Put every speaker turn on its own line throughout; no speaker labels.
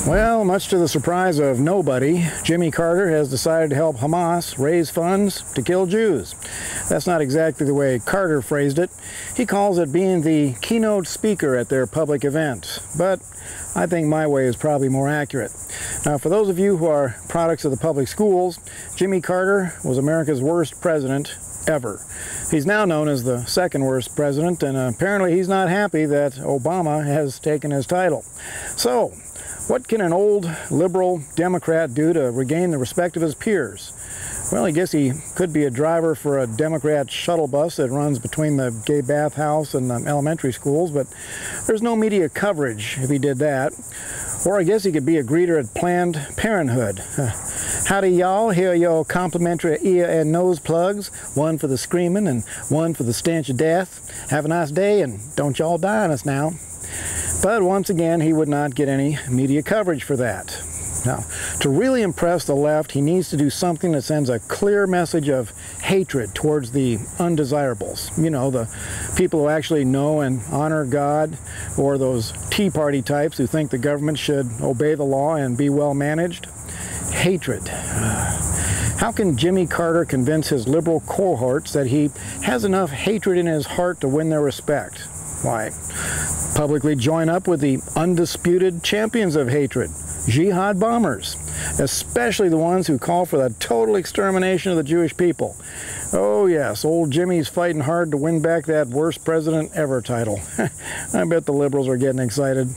Well, much to the surprise of nobody, Jimmy Carter has decided to help Hamas raise funds to kill Jews. That's not exactly the way Carter phrased it. He calls it being the keynote speaker at their public event. But I think my way is probably more accurate. Now, for those of you who are products of the public schools, Jimmy Carter was America's worst president ever. He's now known as the second worst president, and apparently he's not happy that Obama has taken his title. So, what can an old liberal Democrat do to regain the respect of his peers? Well, I guess he could be a driver for a Democrat shuttle bus that runs between the gay bathhouse and the elementary schools, but there's no media coverage if he did that. Or I guess he could be a greeter at Planned Parenthood. Howdy y'all, here are your complimentary ear and nose plugs, one for the screaming and one for the stench of death. Have a nice day and don't y'all die on us now. But once again, he would not get any media coverage for that. Now, to really impress the left, he needs to do something that sends a clear message of hatred towards the undesirables. You know, the people who actually know and honor God, or those Tea Party types who think the government should obey the law and be well managed. Hatred. How can Jimmy Carter convince his liberal cohorts that he has enough hatred in his heart to win their respect? Why, publicly join up with the undisputed champions of hatred, jihad bombers, especially the ones who call for the total extermination of the Jewish people. Oh yes, old Jimmy's fighting hard to win back that worst president ever title. I bet the liberals are getting excited.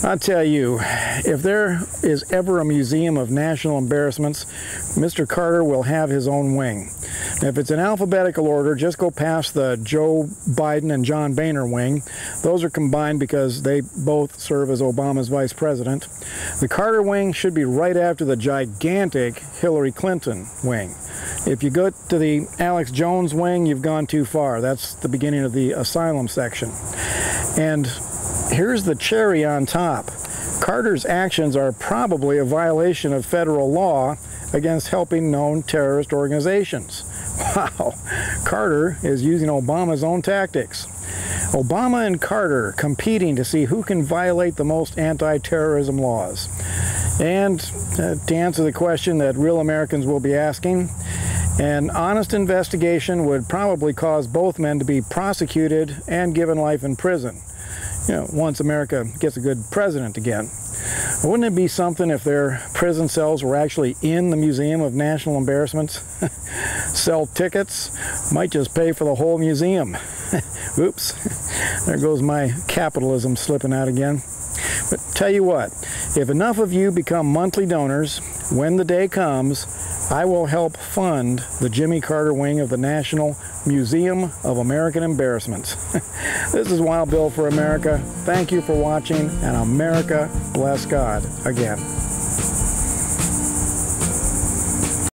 I'll tell you, if there is ever a museum of national embarrassments, Mr. Carter will have his own wing. If it's in alphabetical order, just go past the Joe Biden and John Boehner wing. Those are combined because they both serve as Obama's vice president. The Carter wing should be right after the gigantic Hillary Clinton wing. If you go to the Alex Jones wing, you've gone too far. That's the beginning of the asylum section. And here's the cherry on top. Carter's actions are probably a violation of federal law against helping known terrorist organizations. Wow, Carter is using Obama's own tactics. Obama and Carter competing to see who can violate the most anti-terrorism laws. And to answer the question that real Americans will be asking, an honest investigation would probably cause both men to be prosecuted and given life in prison. You know, once America gets a good president again. Wouldn't it be something if their prison cells were actually in the Museum of National Embarrassments? Sell tickets, might just pay for the whole museum. Oops, there goes my capitalism slipping out again. But tell you what, if enough of you become monthly donors, when the day comes, I will help fund the Jimmy Carter wing of the National Museum of American Embarrassments. This is Wild Bill for America. Thank you for watching, and America bless God again.